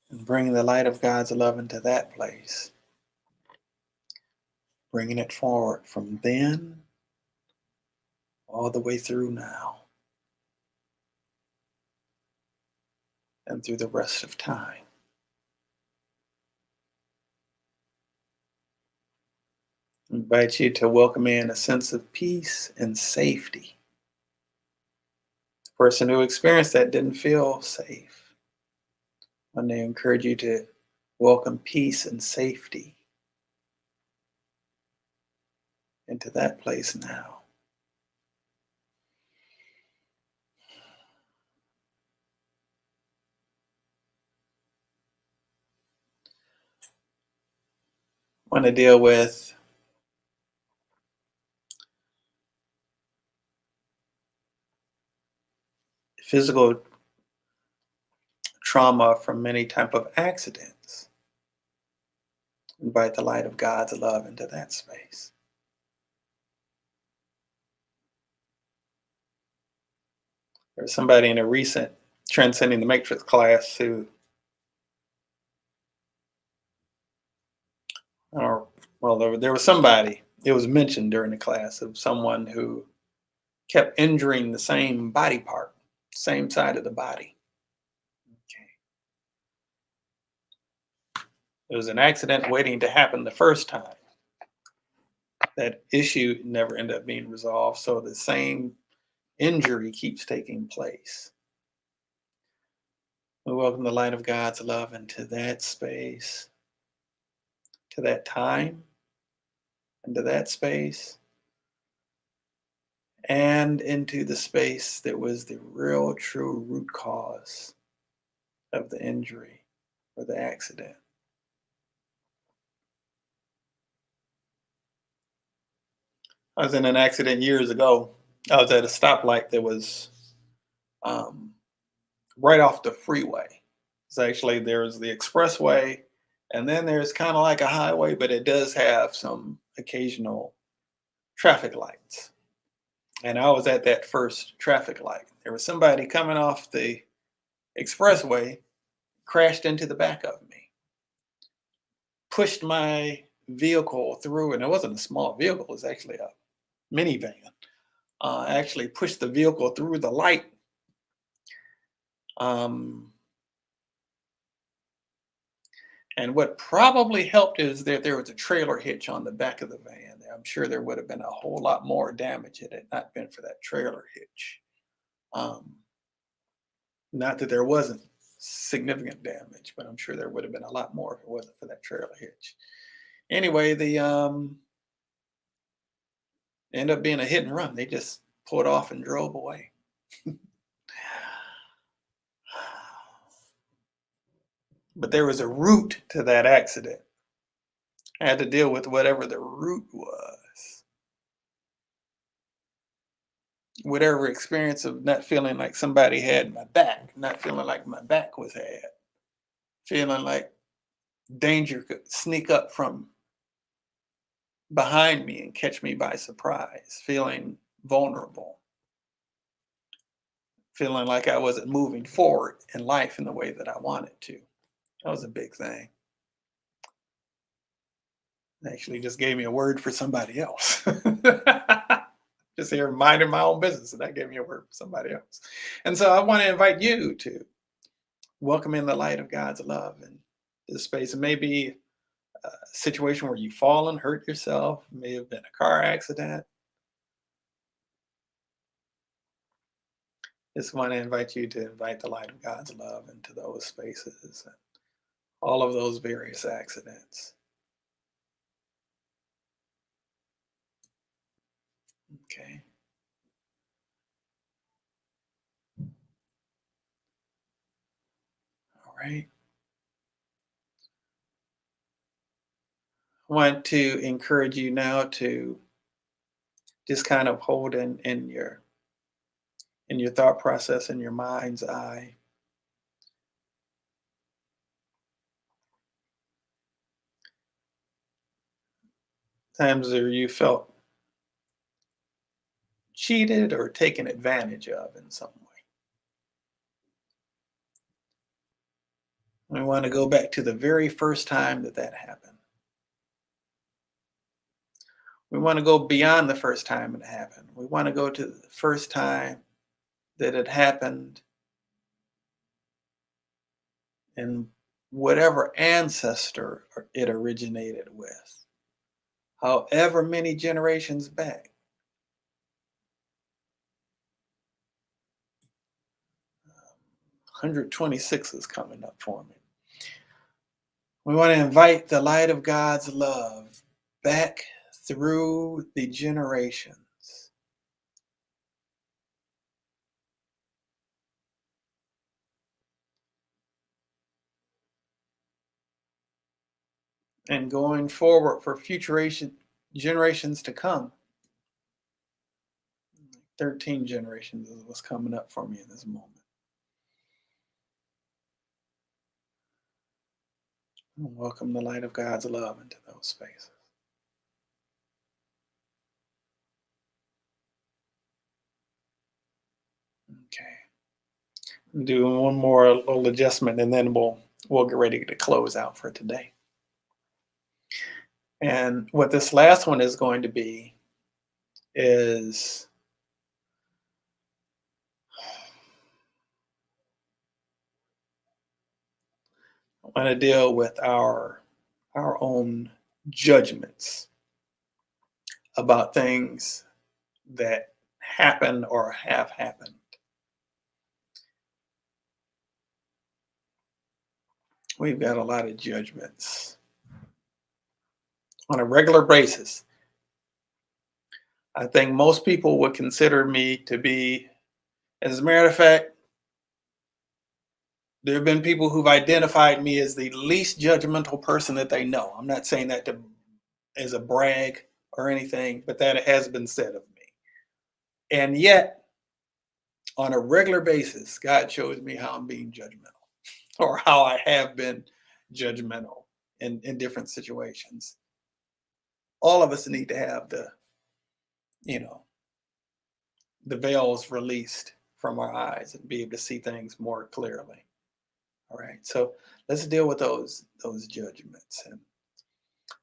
A: And bringing the light of God's love into that place, bringing it forward from then all the way through now and through the rest of time. I invite you to welcome in a sense of peace and safety. The person who experienced that didn't feel safe. And they encourage you to welcome peace and safety into that place now. I want to deal with physical trauma from many type of accidents. Invite the light of God's love into that space. There was somebody in a recent Transcending the Matrix class who, or well, there was somebody, it was mentioned during the class of someone who kept injuring the same body part, same side of the body. Okay. There was an accident waiting to happen the first time. That issue never ended up being resolved, so the same injury keeps taking place. We welcome the light of God's love into that space, to that time, into that space, and into the space that was the real, true root cause of the injury or the accident. I was in an accident years ago. I was at a stoplight that was um, right off the freeway. It's actually, there's the expressway, and then there's kind of like a highway, but it does have some occasional traffic lights. And I was at that first traffic light. There was somebody coming off the expressway crashed into the back of me, pushed my vehicle through, and it wasn't a small vehicle, it was actually a minivan. Actually pushed the vehicle through the light. Um, and what probably helped is that there was a trailer hitch on the back of the van. I'm sure there would have been a whole lot more damage had it not been for that trailer hitch. Um, Not that there wasn't significant damage, but I'm sure there would have been a lot more if it wasn't for that trailer hitch. Anyway, the ended up being a hit and run. They just pulled off and drove away. But there was a root to that accident. I had to deal with whatever the root was. Whatever experience of not feeling like somebody had my back, not feeling like my back was had, feeling like danger could sneak up from behind me and catch me by surprise, feeling vulnerable, feeling like I wasn't moving forward in life in the way that I wanted to. That was a big thing. It actually just gave me a word for somebody else. Just here minding my own business, and that gave me a word for somebody else. And so I want to invite you to welcome in the light of God's love in this space. It may be a situation where you've fallen, hurt yourself, it may have been a car accident. Just want to invite you to invite the light of God's love into those spaces and all of those various accidents. Okay. All right. I want to encourage you now to just kind of hold in your thought process in your mind's eye times where you felt cheated or taken advantage of in some way. We want to go back to the very first time that that happened. We want to go beyond the first time it happened. We want to go to the first time that it happened in whatever ancestor it originated with, however many generations back. 126 is coming up for me. We want to invite the light of God's love back through the generations. And going forward for future generations to come. 13 generations is what's coming up for me in this moment. Welcome the light of God's love into those spaces. Okay. Do one more little adjustment and then we'll get ready to close out for today. And what this last one is going to be is I want to deal with our own judgments about things that happen or have happened. We've got a lot of judgments on a regular basis. I think most people would consider me to be, as a matter of fact, there have been people who've identified me as the least judgmental person that they know. I'm not saying that as a brag or anything, but that has been said of me. And yet, on a regular basis, God shows me how I'm being judgmental or how I have been judgmental in different situations. All of us need to have you know, the veils released from our eyes and be able to see things more clearly. All right. So let's deal with those judgments and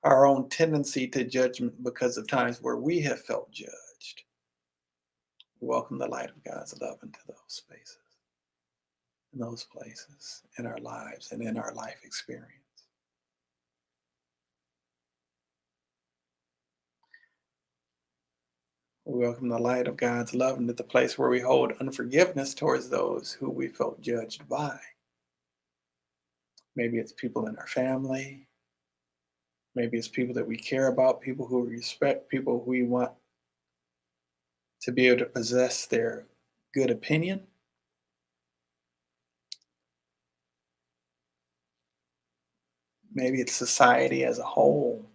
A: our own tendency to judgment because of times where we have felt judged. Welcome the light of God's love into those spaces, in those places, in our lives and in our life experience. We welcome the light of God's love into the place where we hold unforgiveness towards those who we felt judged by. Maybe it's people in our family. Maybe it's people that we care about, people who we respect, people who we want to be able to possess their good opinion. Maybe it's society as a whole.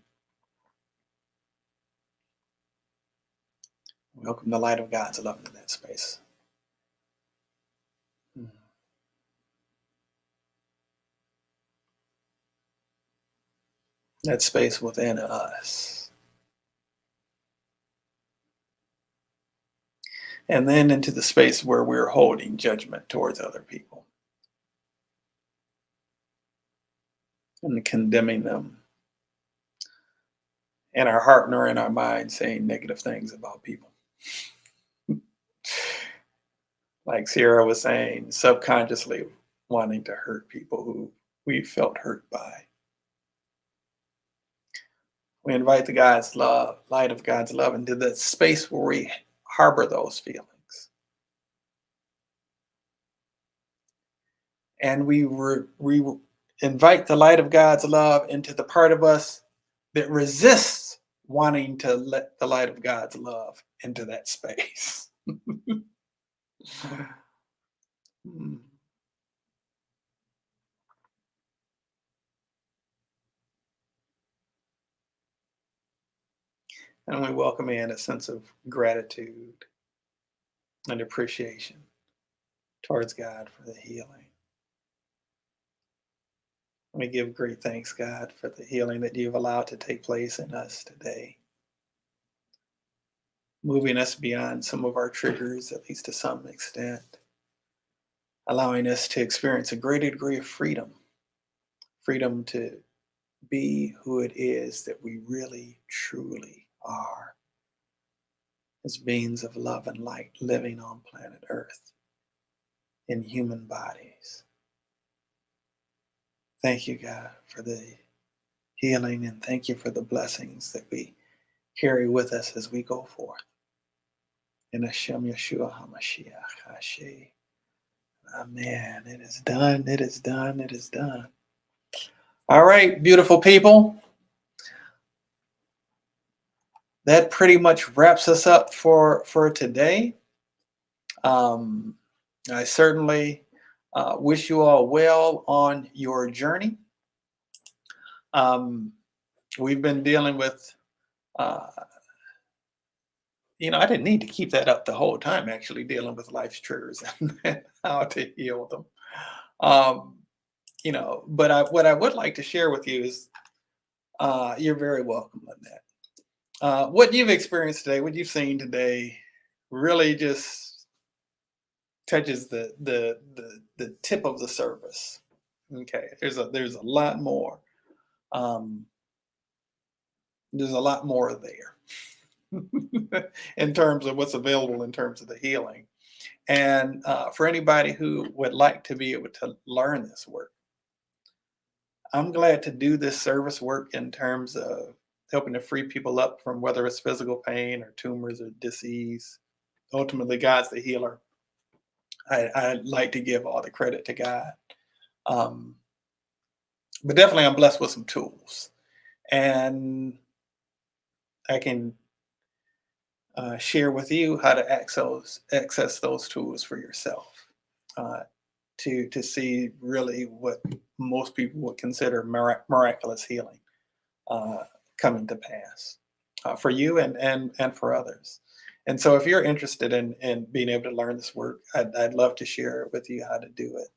A: Welcome the light of God's love into that space. Mm. That space within us. And then into the space where we're holding judgment towards other people and condemning them in our heart nor in our mind, saying negative things about people. Like Sierra was saying, subconsciously wanting to hurt people who we felt hurt by. We invite the God's love, light of God's love into the space where we harbor those feelings. And we invite the light of God's love into the part of us that resists wanting to let the light of God's love into that space. Mm. And we welcome in a sense of gratitude and appreciation towards God for the healing. We give great thanks, God, for the healing that you've allowed to take place in us today, moving us beyond some of our triggers, at least to some extent, allowing us to experience a greater degree of freedom, freedom to be who it is that we really, truly are as beings of love and light living on planet Earth in human bodies. Thank you, God, for the healing, and thank you for the blessings that we carry with us as we go forth. In Hashem Yeshua HaMashiach, Hashem. Amen. It is done. It is done. It is done. All right, beautiful people. That pretty much wraps us up for today. I certainly wish you all well on your journey. We've been dealing with, I didn't need to keep that up the whole time, actually, dealing with life's triggers and how to heal them. But what I would like to share with you is you're very welcome on that. What you've experienced today, what you've seen today, really just touches the tip of the surface. Okay, there's a lot more. There's a lot more there in terms of what's available in terms of the healing. And for anybody who would like to be able to learn this work, I'm glad to do this service work in terms of helping to free people up from whether it's physical pain or tumors or disease. Ultimately, God's the healer. I like to give all the credit to God. But definitely, I'm blessed with some tools. And I can share with you how to access those tools for yourself to see really what most people would consider miraculous healing coming to pass for you and for others. And so if you're interested in being able to learn this work, I'd love to share with you how to do it.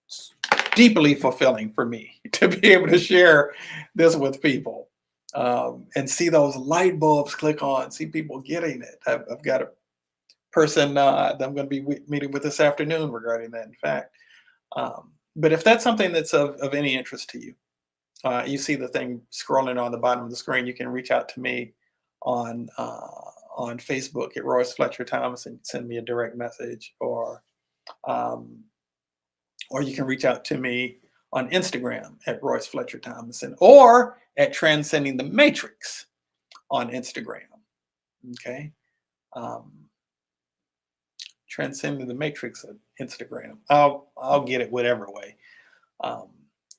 A: It's deeply fulfilling for me to be able to share this with people. And see those light bulbs click on, see people getting it. I've got a person that I'm going to be meeting with this afternoon regarding that, in fact. But if that's something that's of any interest to you, you see the thing scrolling on the bottom of the screen. You can reach out to me on on Facebook at Royce Fletcher Thomason. Send me a direct message, um, or you can reach out to me on Instagram at Royce Fletcher Thomason, or at Transcending the Matrix on Instagram. Okay, um, Transcending the Matrix on Instagram. I'll get it whatever way. Um,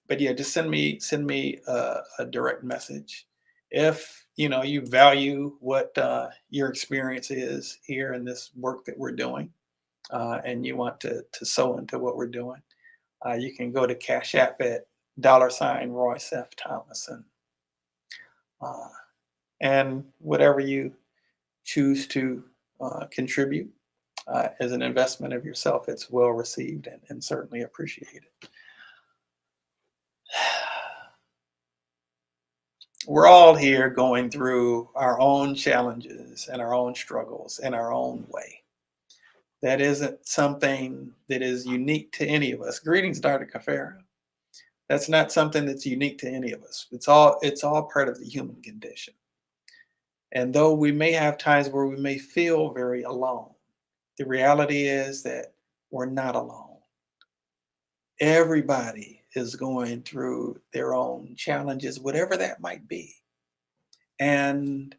A: but yeah, just send me a direct message if you value what your experience is here in this work that we're doing, and you want to sow into what we're doing. You can go to Cash App at $Royce F. Thomason, uh, and whatever you choose to contribute as an investment of yourself, it's well received and certainly appreciated. We're all here going through our own challenges and our own struggles in our own way. That isn't something that is unique to any of us. Greetings, Dr. Kafera. That's not something that's unique to any of us. It's all part of the human condition. And though we may have times where we may feel very alone, the reality is that we're not alone. Everybody is going through their own challenges, whatever that might be. And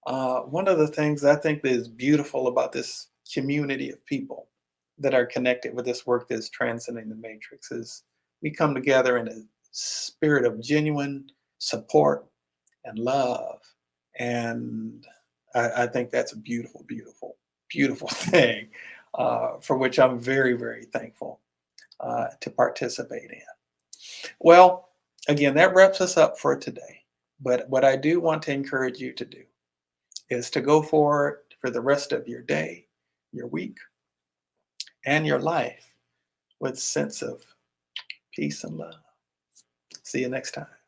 A: one of the things I think that is beautiful about this community of people that are connected with this work that's transcending the matrix is we come together in a spirit of genuine support and love. And I think that's a beautiful, beautiful, beautiful thing, for which I'm very, very thankful to participate in. Well, again, that wraps us up for today. But what I do want to encourage you to do is to go forward for the rest of your day, your week, and your life with a sense of peace and love. See you next time.